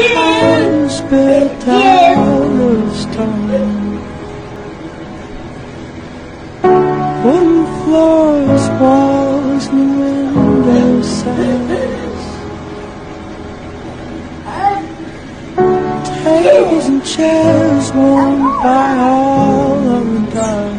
hands built out of stone. Wooden floors, walls, and window sills. Tables and chairs worn by all of the dust.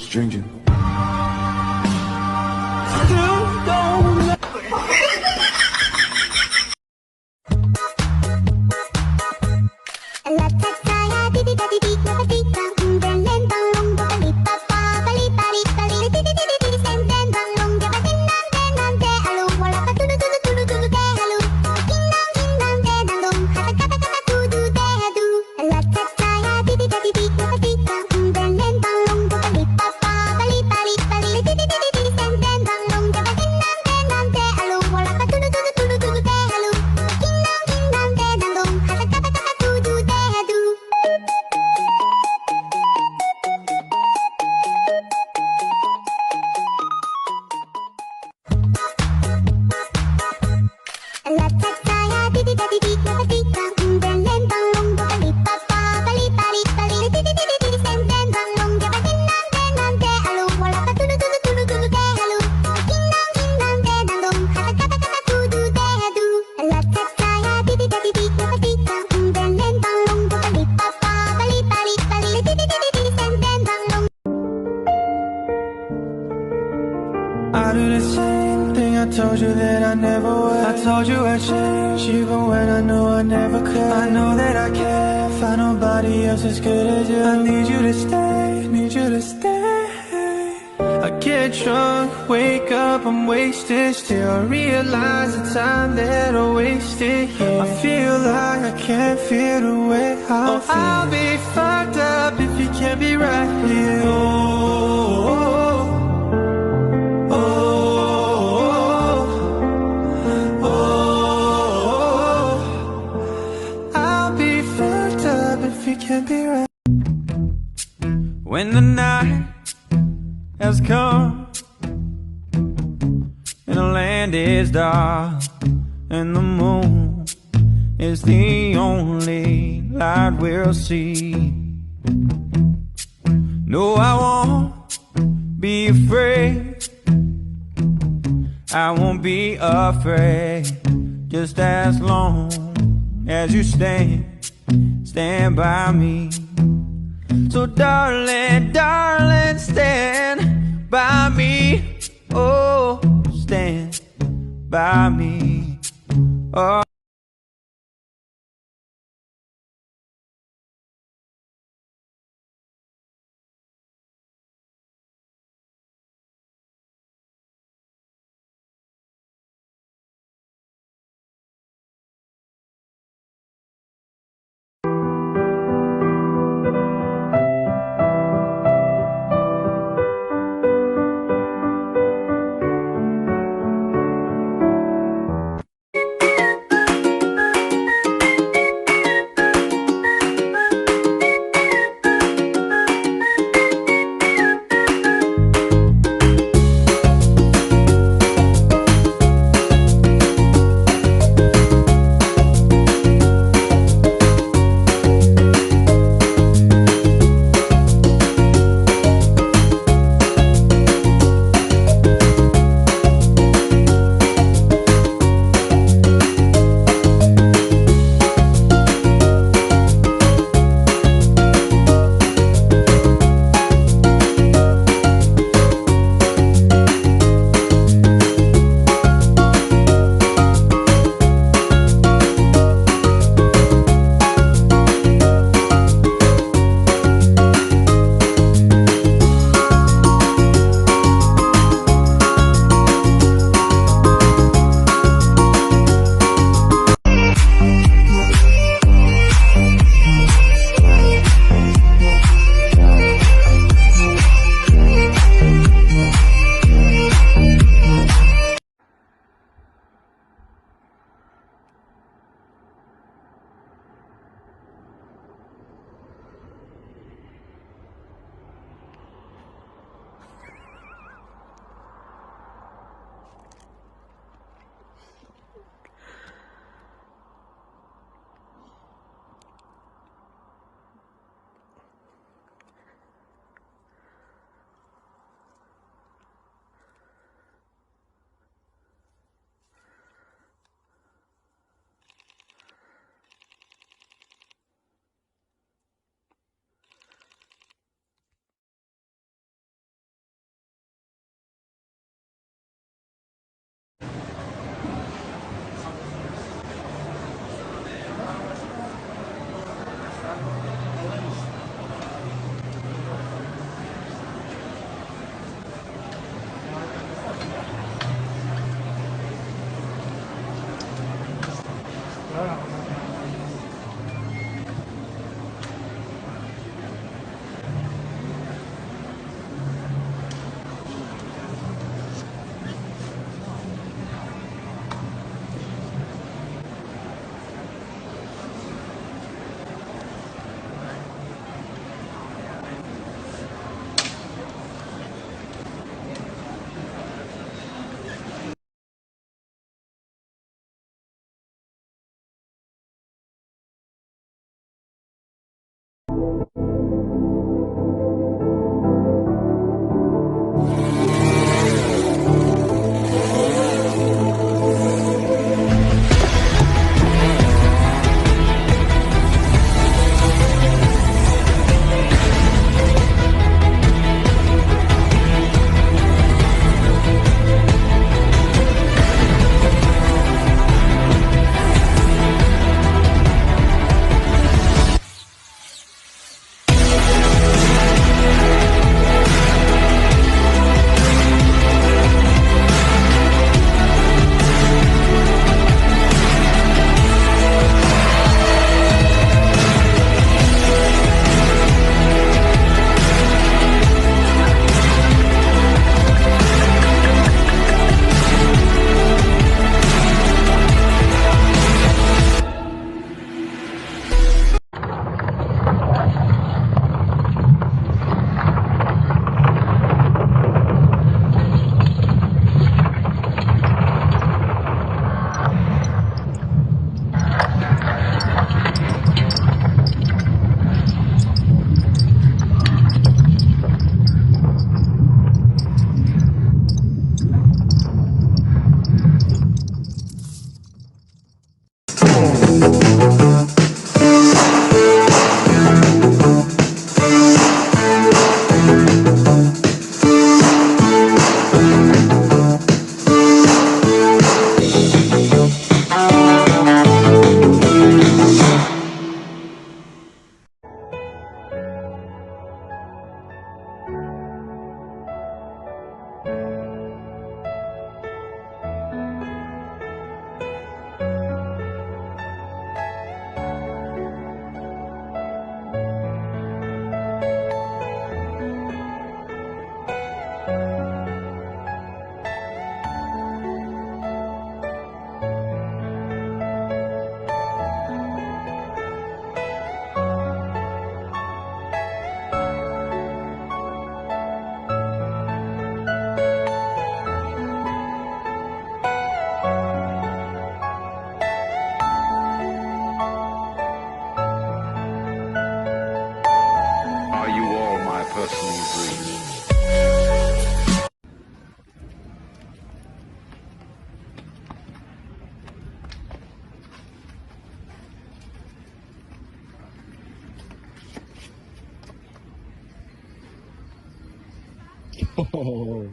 Stringent. I do the same thing I told you that I never would. I told you I'd change even when I knew I never could. I know that I can't find nobody else as good as you. I need you to stay, need you to stay. I get drunk, wake up, I'm wasted still. I realize the time that I wasted here. I feel like I can't feel the way I feel. I'll be fucked up if you can't be right here. Can't be right. When the night has come and the land is dark and the moon is the only light we'll see. No, I won't be afraid. I won't be afraid. Just as long as you stand by me. So darling, darling, stand by me. Oh, stand by me. Oh. Are you all my personal dreams? Oh.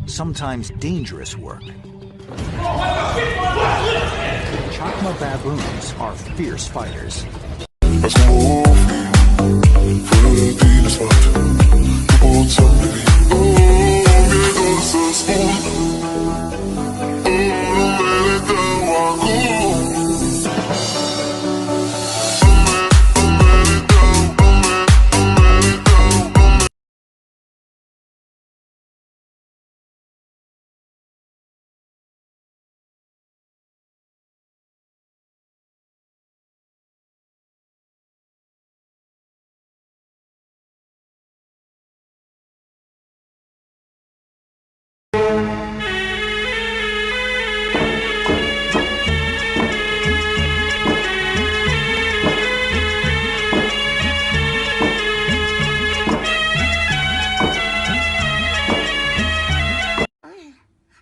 Sometimes dangerous work. Chakma baboons are fierce fighters.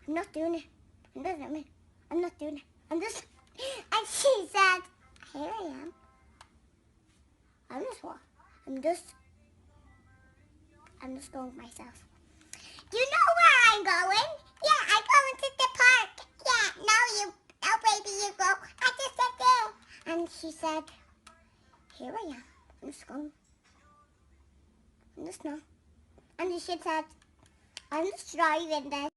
I'm not doing it. I'm not doing it. I'm just. And she said, "Here I am. I'm just what? I'm just going myself. Do you know where I'm going? Yeah, I'm going to the park. Yeah, no, baby, you go. I just said there." And she said, "Here I am. I'm just going. I'm just not." And she said, "I'm just driving there."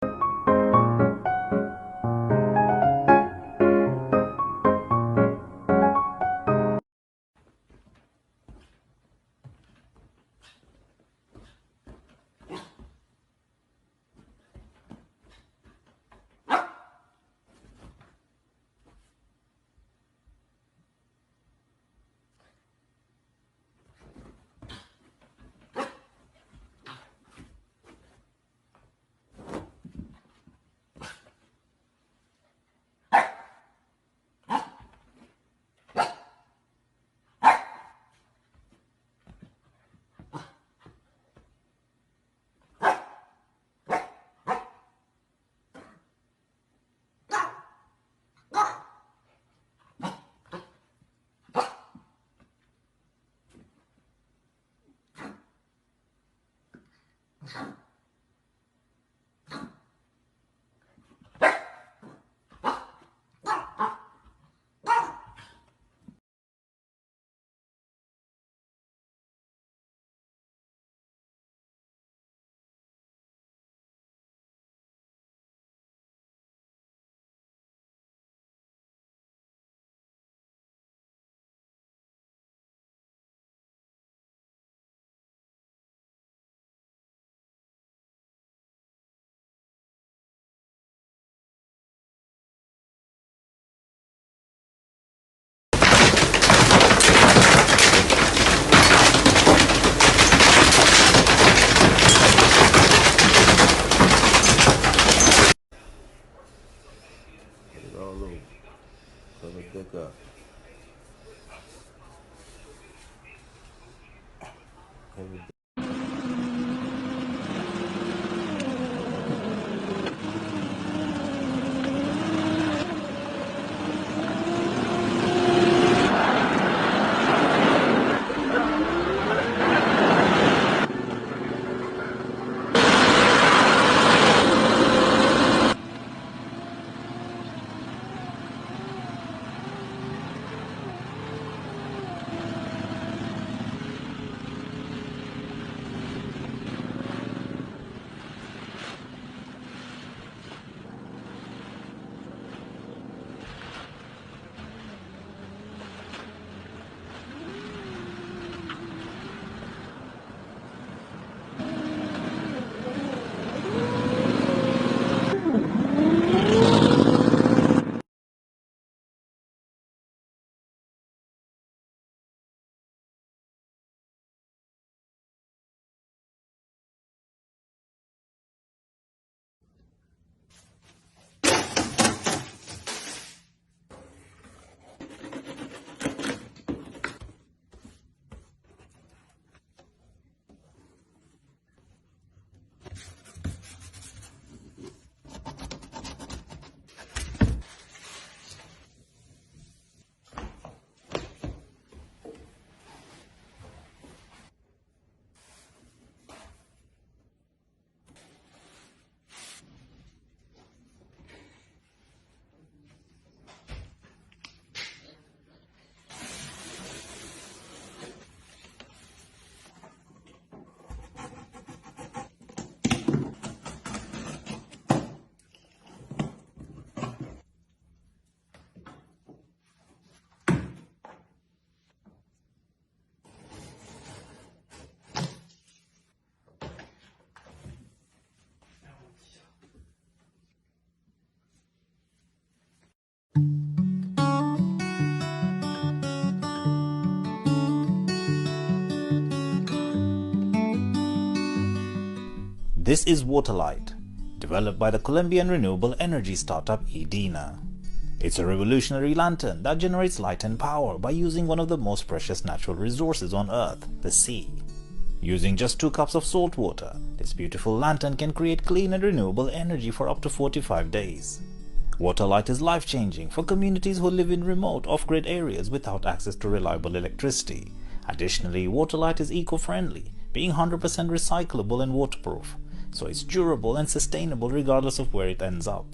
a good girl. Okay, This is Waterlight, developed by the Colombian renewable energy startup EDENA. It's a revolutionary lantern that generates light and power by using one of the most precious natural resources on Earth, the sea. Using just 2 cups of salt water, this beautiful lantern can create clean and renewable energy for up to 45 days. Waterlight is life-changing for communities who live in remote, off-grid areas without access to reliable electricity. Additionally, Waterlight is eco-friendly, being 100% recyclable and waterproof, so it's durable and sustainable regardless of where it ends up.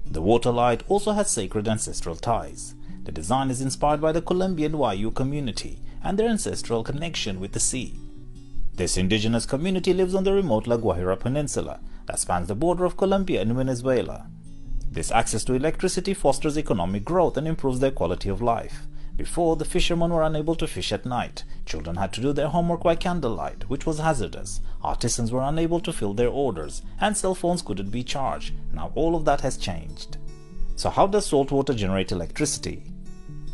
The Waterlight also has sacred ancestral ties. The design is inspired by the Colombian Awoooo community and their ancestral connection with the sea. This indigenous community lives on the remote La Guajira Peninsula that spans the border of Colombia and Venezuela. This access to electricity fosters economic growth and improves their quality of life. Before, the fishermen were unable to fish at night. Children had to do their homework by candlelight, which was hazardous. Artisans were unable to fill their orders, and cell phones couldn't be charged. Now all of that has changed. So how does saltwater generate electricity?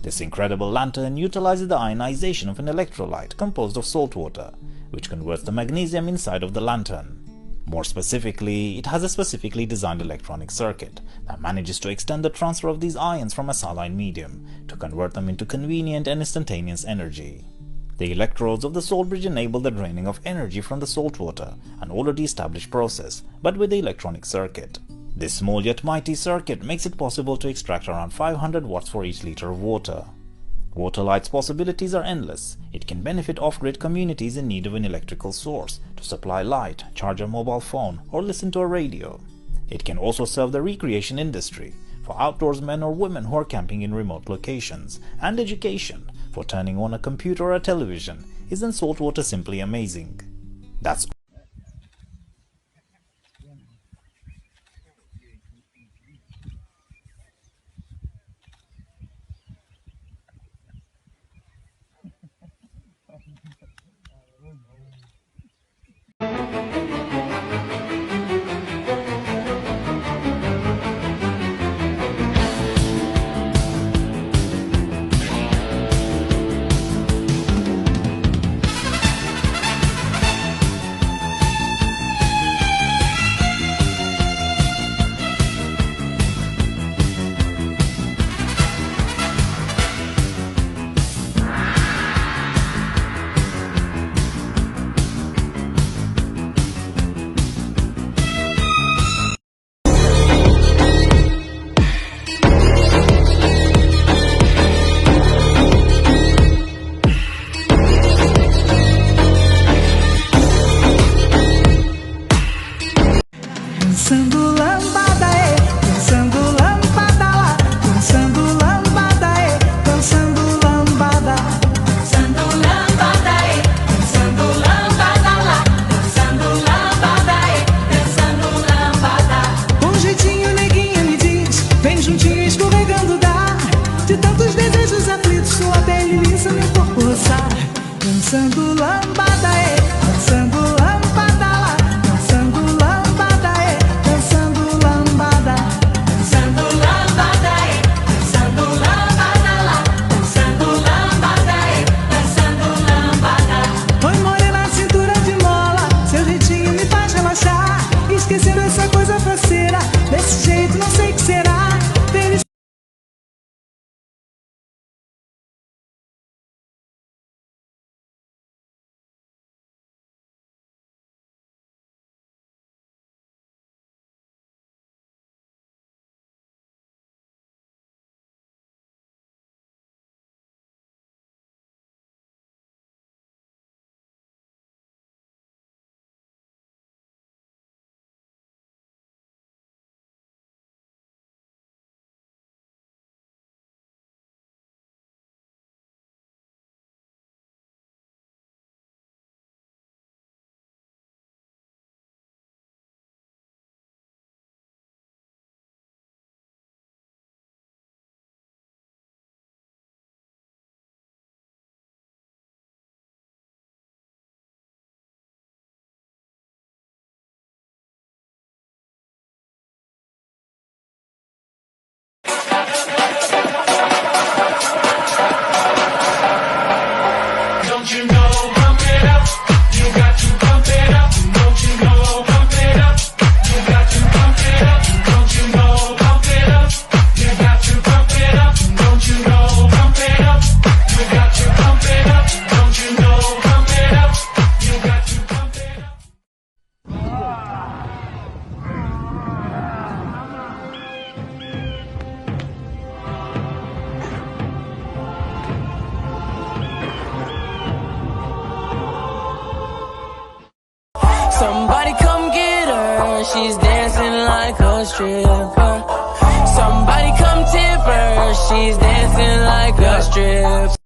This incredible lantern utilizes the ionization of an electrolyte composed of salt water, which converts the magnesium inside of the lantern. More specifically, it has a specifically designed electronic circuit that manages to extend the transfer of these ions from a saline medium to convert them into convenient and instantaneous energy. The electrodes of the salt bridge enable the draining of energy from the salt water, an already established process, but with the electronic circuit. This small yet mighty circuit makes it possible to extract around 500 watts for each liter of water. Waterlight's possibilities are endless. It can benefit off-grid communities in need of an electrical source to supply light, charge a mobile phone, or listen to a radio. It can also serve the recreation industry, for outdoors men or women who are camping in remote locations, and education, for turning on a computer or a television. Isn't saltwater simply amazing? That's agiliza meu corpo roçar. Dançando lambada, dançando lambada lá. Dançando lambada, dançando lambada. Dançando lambada, dançando lambada lá. Dançando lambada, dançando lambada. Oi, morena, cintura de mola, seu jeitinho me faz relaxar. Esquecendo essa coisa faceira, desse jeito não sei o que será. Feliz. Somebody come get her, she's dancing like a stripper. Somebody come tip her, she's dancing like a stripper.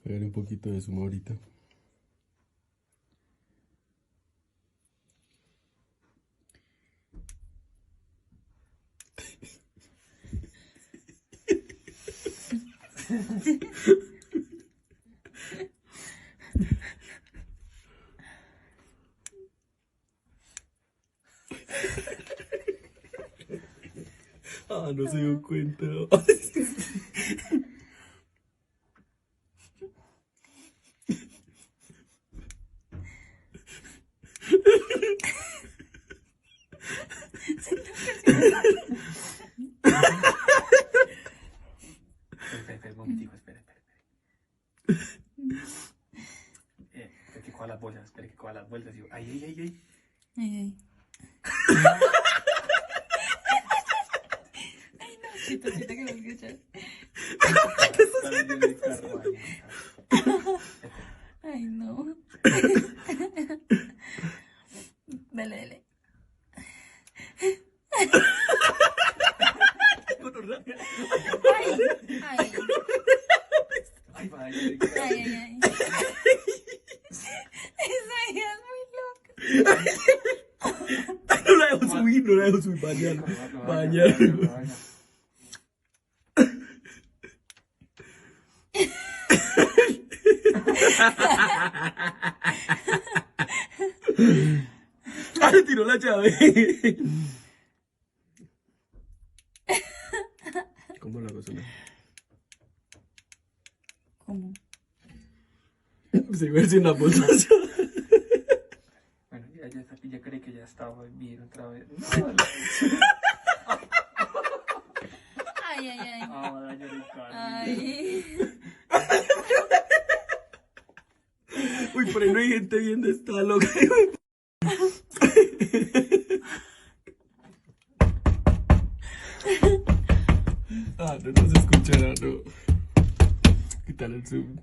Pegaré un poquito de zumo ahorita. Ah, no se dio cuenta. Espera, un momentico, espera. Espera que coja las bolsas, espera que coja las vueltas. Ay. Ay, no, chito, que lo escuchas. Ay, no. Dale. Ay. Jesús, bañalo. Bañalo. ¡Ah, le tiró la llave! ¿Cómo la cosa? ¿Cómo? Se iba a decir una bolsa. Bueno, ya creí que ya estaba bien otra vez. No, Ay, ay, ay. ahora ya le caí. Ay. Uy, por ahí no hay gente viendo esta loca. Ah, no nos escuchará, no. Quítale el zoom.